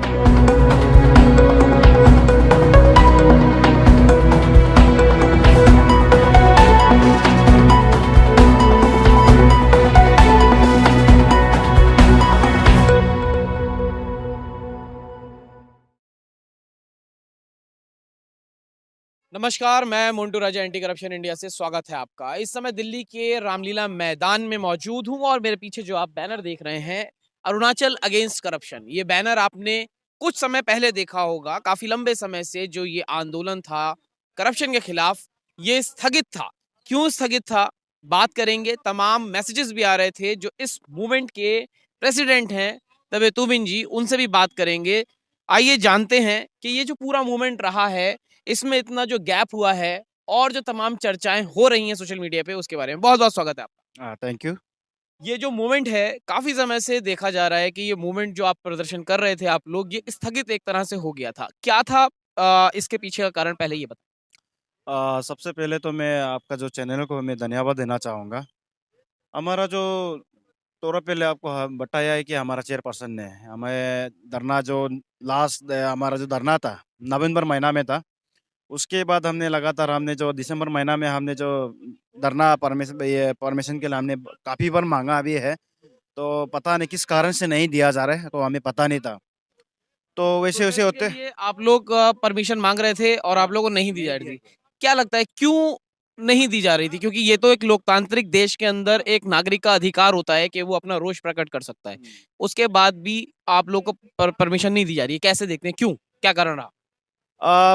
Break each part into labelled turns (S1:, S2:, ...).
S1: नमस्कार, मैं मोन्टू राजा anti corruption India से स्वागत है आपका। इस समय दिल्ली के रामलीला मैदान में मौजूद हूँ और मेरे पीछे जो आप बैनर देख रहे हैं, अरुणाचल अगेंस्ट करप्शन। ये बैनर आपने कुछ समय पहले देखा होगा। काफ़ी लंबे समय से जो ये आंदोलन था करप्शन के खिलाफ, ये स्थगित था। क्यों स्थगित था? बात करेंगे। तमाम मैसेजेस भी आ रहे थे जो इस मूवमेंट के प्रेसिडेंट हैं तबे तुबिन जी, उनसे भी बात करेंगे। आइए जानते हैं कि ये जो पूरा मूवमेंट रहा है, इसमें इतना जो गैप हुआ है और जो तमाम चर्चाएँ हो रही हैं सोशल मीडिया पे, उसके बारे में। बहुत-बहुत स्वागत है आपका।
S2: Thank you.
S1: ये जो मूवमेंट है, काफ़ी समय से देखा जा रहा है कि ये मूवमेंट जो आप प्रदर्शन कर रहे थे आप लोग, ये स्थगित एक तरह से हो गया था। क्या था इसके पीछे का कारण, पहले ये बताएँ?
S2: सबसे पहले तो मैं आपका जो चैनल को मैं धन्यवाद देना चाहूँगा। हमारा जो थोड़ा पहले आपको बताया है कि हमारा चेयरपर्सन ने हमें धरना जो लास्ट हमारा जो धरना था, नवंबर महीना में था। उसके बाद हमने लगातार हमने जो दिसंबर महीना में हमने जो धरना परमिशन के लिए हमने काफ़ी बार माँगा भी है। तो पता नहीं किस कारण से नहीं दिया जा रहा है, तो हमें पता नहीं था। तो
S1: तो
S2: वैसे-वैसे
S1: इसके
S2: होते
S1: लिए आप लोग परमिशन माँग रहे थे और आप लोगों को नहीं दी जा रही थी। क्या लगता है क्यों नहीं दी जा रही थी? क्योंकि ये तो एक लोकतांत्रिक देश के अंदर एक नागरिक का अधिकार होता है कि वो अपना रोष प्रकट कर सकता है। उसके बाद भी आप लोग को परमिशन नहीं दी जा रही है। कैसे देखते हैं? क्यों? क्या कारण रहा?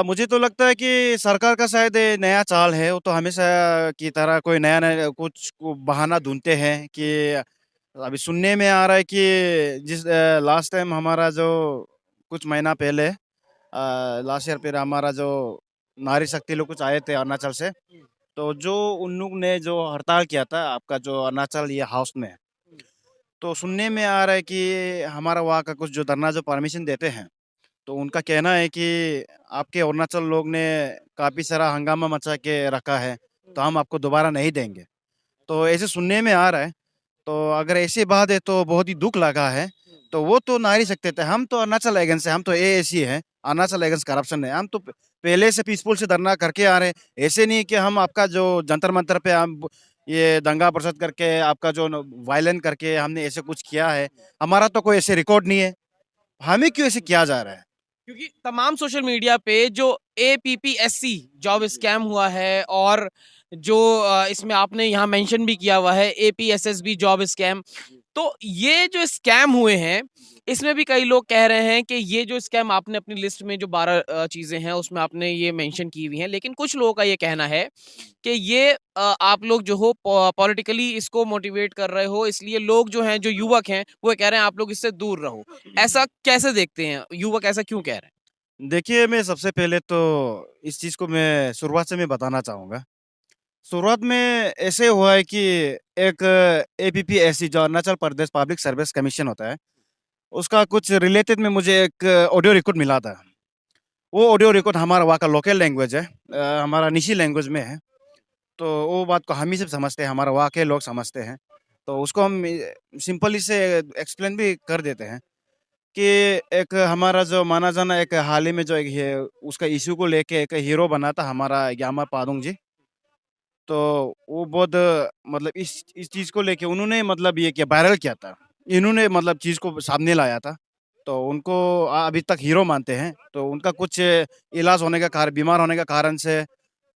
S2: मुझे तो लगता है कि सरकार का शायद ये नया चाल है, वो तो हमेशा की तरह कोई नया-नया कुछ को बहाना ढूँढते हैं कि अभी सुनने में आ रहा है कि लास्ट टाइम हमारा जो कुछ महीना पहले लास्ट ईयर फिर हमारा जो नारी शक्ति लोग कुछ आए थे अरुणाचल से, तो जो उन लोग ने जो हड़ताल किया था आपका जो अरुणाचल ये हाउस में, तो सुनने में आ रहा है कि हमारा वहाँ का कुछ जो धरना जो परमिशन देते हैं, तो उनका कहना है कि आपके अरुणाचल लोग ने काफ़ी सारा हंगामा मचा के रखा है, तो हम आपको दोबारा नहीं देंगे। तो ऐसे सुनने में आ रहा है, तो अगर ऐसी बात है तो बहुत ही दुःख लगा है। तो वो तो ना ही सकते थे, हम तो अरुणाचल अगेंस्ट है, हम तो एएसी हैं, अरुणाचल अगेंस्ट करप्शन है। हम तो पहले से पीसफुल से धरना करके आ रहे हैं। ऐसे नहीं कि हम आपका जो जंतर-मंतर पे हम ये दंगा फ़साद करके आपका जो न वायलेंट करके हमने ऐसे कुछ किया है। हमारा तो कोई ऐसे रिकॉर्ड नहीं है। हमें क्यों ऐसे किया जा रहा है?
S1: क्योंकि तमाम सोशल मीडिया पे जो एपीपीएससी जॉब स्कैम हुआ है और जो इसमें आपने यहाँ मेंशन भी किया हुआ है एपीएसएसबी जॉब स्कैम, तो ये जो स्कैम हुए हैं इसमें भी कई लोग कह रहे हैं कि ये जो स्कैम आपने अपनी लिस्ट में जो 12 चीजें हैं उसमें आपने ये मेंशन की हुई हैं, लेकिन कुछ लोगों का ये कहना है कि ये आप लोग जो हो पॉलिटिकली इसको मोटिवेट कर रहे हो, इसलिए लोग जो हैं, जो युवक हैं, वो कह रहे हैं आप लोग इससे दूर रहो। ऐसा कैसे देखते हैं? युवक ऐसा क्यों कह रहे हैं?
S2: देखिए, मैं सबसे पहले तो इस चीज़ को मैं शुरुआत से मैं बताना चाहूँगा। शुरुआत में ऐसे हुआ है कि एक एपीपीएससी जो Arunachal Pradesh public service commission होता है, उसका कुछ रिलेटेड में मुझे एक ऑडियो रिकॉर्ड मिला था। वो ऑडियो रिकॉर्ड हमारा वहाँ का लोकल लैंग्वेज है, हमारा निशी लैंग्वेज में है। तो वो बात को हम ही सब समझते हैं, हमारा वहाँ के लोग समझते हैं। तो उसको हम सिंपली से एक्सप्लेन भी कर देते हैं कि एक हमारा जो माना जाना एक हाल ही में जो एक है, उसका इश्यू को लेके एक हीरो बना था हमारा ग्यामर पादुंग जी। तो वो बहुत मतलब इस चीज़ को लेके उन्होंने मतलब ये किया वायरल किया था। इन्होंने मतलब चीज़ को सामने लाया था। तो उनको अभी तक हीरो मानते हैं। तो उनका कुछ इलाज होने का कारण बीमार होने का कारण से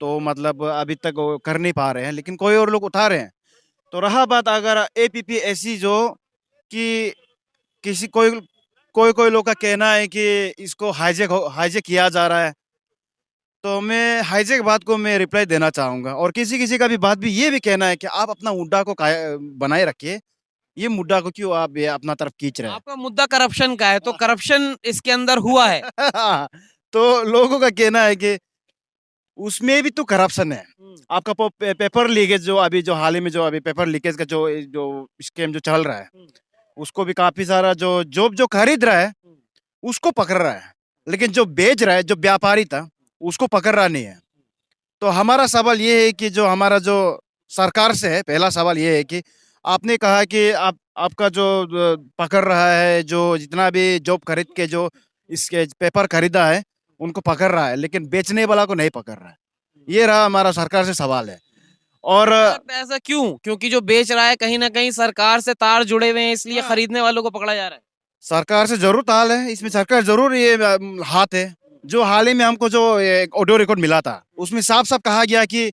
S2: तो मतलब अभी तक वो कर नहीं पा रहे हैं, लेकिन कोई और लोग उठा रहे हैं। तो रहा बात अगर एपीपीएससी जो कि किसी कोई लोग का कहना है कि इसको हाईजैक किया जा रहा है। तो मैं हाईजैक बात को मैं रिप्लाई देना चाहूँगा और किसी-किसी का भी बात भी ये भी कहना है कि आप अपना मुद्दा को बनाए रखिए। ये मुद्दा को क्यों आप ये अपना तरफ खींच रहे हैं?
S1: आपका मुद्दा करप्शन का है, तो करप्शन इसके अंदर हुआ है।
S2: तो लोगों का कहना है कि उसमें भी तो करप्शन है।
S1: हुँ,
S2: आपका पेपर लीकेज जो अभी जो हाल ही में जो अभी पेपर लीकेज का जो स्कैम जो चल रहा है,
S1: हुँ,
S2: उसको भी काफ़ी सारा जो खरीद रहा है,
S1: हुँ।
S2: उसको पकड़ रहा है। लेकिन जो बेच रहा है, जो व्यापारी था, उसको पकड़ रहा नहीं है। तो हमारा सवाल ये है कि जो हमारा जो सरकार से है, पहला सवाल ये है कि आपने कहा कि आपका जो पकड़ रहा है, जो जितना भी जॉब खरीद के जो इसके पेपर खरीदा है उनको पकड़ रहा है, लेकिन बेचने वाला को नहीं पकड़ रहा है। ये रहा हमारा सरकार से सवाल है। और
S1: क्या लगता है ऐसा क्यों? क्योंकि जो बेच रहा है कहीं ना कहीं सरकार से तार जुड़े हुए हैं, इसलिए
S2: हाँ,
S1: खरीदने वालों को पकड़ा जा रहा है।
S2: सरकार से जरूर ताल है, इसमें सरकार जरूर ये हाथ है। जो हाल ही में हमको जो ऑडियो रिकॉर्ड मिला था उसमें साफ साफ कहा गया कि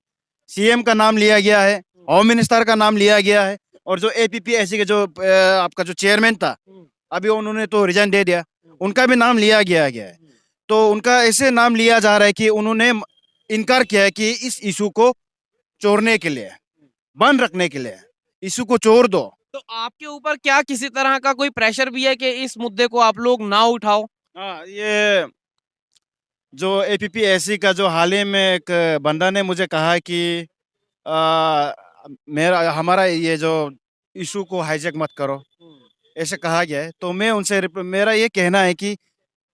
S2: सीएम का नाम लिया गया है, होम मिनिस्टर का नाम लिया गया है, और जो एपीपीएससी के जो आपका जो चेयरमैन था अभी उन्होंने तो रिजाइन दे दिया, उनका भी नाम लिया गया है। तो उनका ऐसे नाम लिया जा रहा है कि उन्होंने इनकार किया है कि इस इशू को चोरने के लिए, बंद रखने के लिए, इशू को चोर दो।
S1: तो आपके ऊपर क्या किसी तरह का कोई प्रेशर भी है कि इस मुद्दे को आप लोग ना उठाओ?
S2: हाँ, ये जो एपीपीएससी का जो हाल ही में एक बंदा ने मुझे कहा कि आ, मेरा हमारा ये जो इशू को हाईजैक मत करो, ऐसे कहा गया है। तो मैं उनसे मेरा ये कहना है कि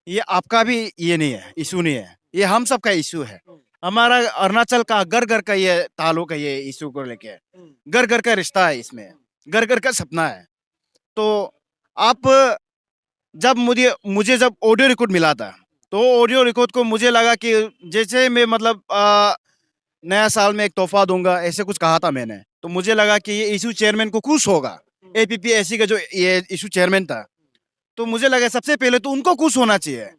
S2: ये आपका भी ये नहीं है, इशू नहीं है, ये हम सब का इशू है। हमारा अरुणाचल का घर घर का ये ताल्लुक है, ये इशू को लेके घर घर का रिश्ता है, इसमें घर घर का सपना है। तो आप जब मुझे मुझे जब ऑडियो रिकॉर्ड मिला था तो ऑडियो रिकॉर्ड को मुझे लगा कि जैसे मैं मतलब नया साल में एक तोहफा दूंगा, ऐसे कुछ कहा था मैंने। तो मुझे लगा कि ये इशू चेयरमैन को खुश होगा, एपीपीएससी का जो ये इशू चेयरमैन था। तो मुझे लगा सबसे पहले तो उनको खुश होना चाहिए,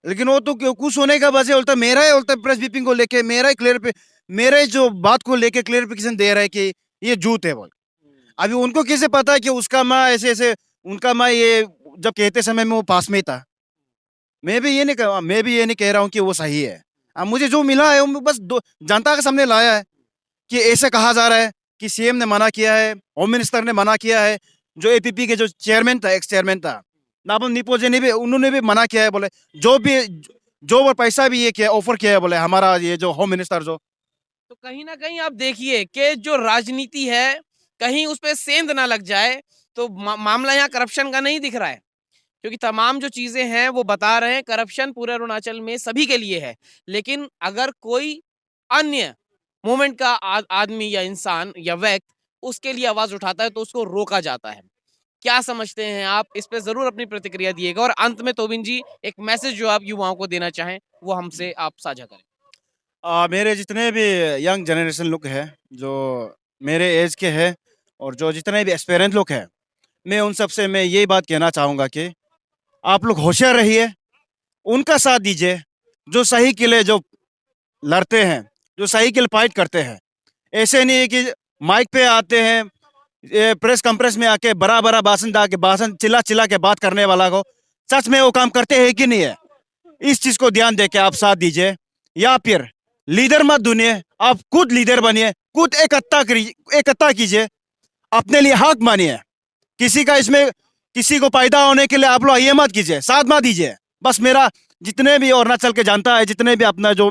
S2: लेकिन वो तो खुश होने का वजह उल्टा मेरा ही उल्टा प्रेस ब्रीफिंग को लेके मेरा ही मेरे जो बात को लेके क्लियरिफिकेशन दे रहा है कि ये झूठ है बोल। अभी उनको कैसे पता है कि उसका माँ ऐसे ऐसे, उनका माँ ये जब कहते समय में वो पास में ही था। मैं भी ये नहीं कह रहा हूँ कि वो सही है। अब मुझे जो मिला है वो बस जनता के सामने लाया है कि ऐसे कहा जा रहा है कि सीएम ने मना किया है, होम मिनिस्टर ने मना किया है, जो एपीपी के जो चेयरमैन था, एक्स चेयरमैन था नाबम निपोजे ने भी, उन्होंने भी मना किया है। बोले जो पैसा भी ये किया ऑफर किया है, बोले हमारा ये जो होम मिनिस्टर जो।
S1: तो कहीं ना कहीं आप देखिए कि जो राजनीति है कहीं उस पर सेंध ना लग जाए। तो मामला यहाँ करप्शन का नहीं दिख रहा है, क्योंकि तमाम जो चीजें हैं वो बता रहे हैं करप्शन पूरे अरुणाचल में सभी के लिए है। लेकिन अगर कोई अन्य मूवमेंट का आदमी या इंसान या व्यक्ति उसके लिए आवाज उठाता है तो उसको रोका जाता है। क्या समझते हैं आप? इस पे जरूर अपनी प्रतिक्रिया दिएगा। और अंत में तोबिन जी, एक मैसेज जो आप युवाओं को देना चाहें वो हमसे आप साझा करें।
S2: मेरे जितने भी यंग जनरेशन लोग हैं, जो मेरे एज के हैं, और जो जितने भी एक्सपीरियंस लोग हैं, मैं उन सब से मैं यही बात कहना चाहूँगा कि आप लोग होशियार रहिए, उनका साथ दीजिए जो सही के लिए जो लड़ते हैं, जो सही के लिए फाइट करते हैं। ऐसे नहीं है कि माइक पे आते हैं, प्रेस कॉन्फ्रेंस में आके बड़ा बड़ा भाषण चिल्ला चिल्ला के बात करने वाला को सच में वो काम करते हैं कि नहीं है, इस चीज को ध्यान दे के आप साथ दीजिए। या फिर लीडर मत दुनिए, आप खुद लीडर बनिए, खुद इकट्ठा कीजिए, अपने लिए हक मानिए। किसी का इसमें किसी को पैदा होने के लिए आप लोग ये मत कीजिए, साथ मत दीजिए। बस मेरा जितने भी अरुणाचल के जनता है, जितने भी अपना जो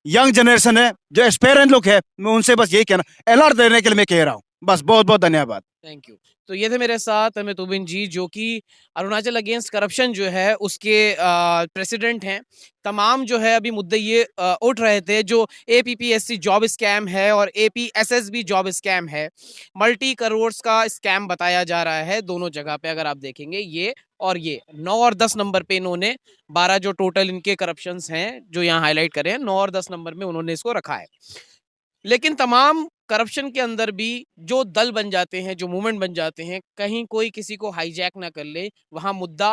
S2: यंग जनरेशन है, जो एक्सपीरियंस लोग है, मैं उनसे बस यही कहना अलर्ट देने के लिए मैं कह रहा हूँ। बस बहुत बहुत धन्यवाद।
S1: Thank you. तो ये थे मेरे साथ अमित उबिन जी, जो कि अरुणाचल अगेंस्ट करप्शन जो है उसके प्रेसिडेंट हैं। तमाम जो है अभी मुद्दे ये उठ रहे थे, जो एपीपीएससी जॉब स्कैम है और एपीएसएसबी जॉब स्कैम है, मल्टी करोड़्स का स्कैम बताया जा रहा है दोनों जगह पे। अगर आप देखेंगे ये और ये 9 और 10 नंबर पे इन्होंने 12 जो टोटल इनके करप्शंस हैं जो यहाँ हाईलाइट करे हैं, 9 और 10 नंबर में उन्होंने इसको रखा है। लेकिन तमाम करप्शन के अंदर भी जो दल बन जाते हैं, जो मूवमेंट बन जाते हैं, कहीं कोई किसी को हाईजैक ना कर ले, वहां मुद्दा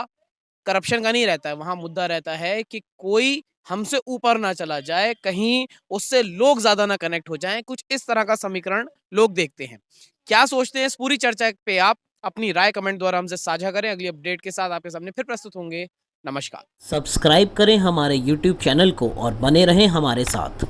S1: करप्शन का नहीं रहता है। वहां मुद्दा रहता है कि कोई हमसे ऊपर ना चला जाए, कहीं उससे लोग ज्यादा ना कनेक्ट हो जाएं। कुछ इस तरह का समीकरण लोग देखते हैं। क्या सोचते हैं इस पूरी चर्चा पे? आप अपनी राय कमेंट द्वारा हमसे साझा करें। अगली अपडेट के साथ आपके सामने फिर प्रस्तुत होंगे। नमस्कार।
S3: सब्सक्राइब करें हमारे YouTube चैनल को और बने रहें हमारे साथ।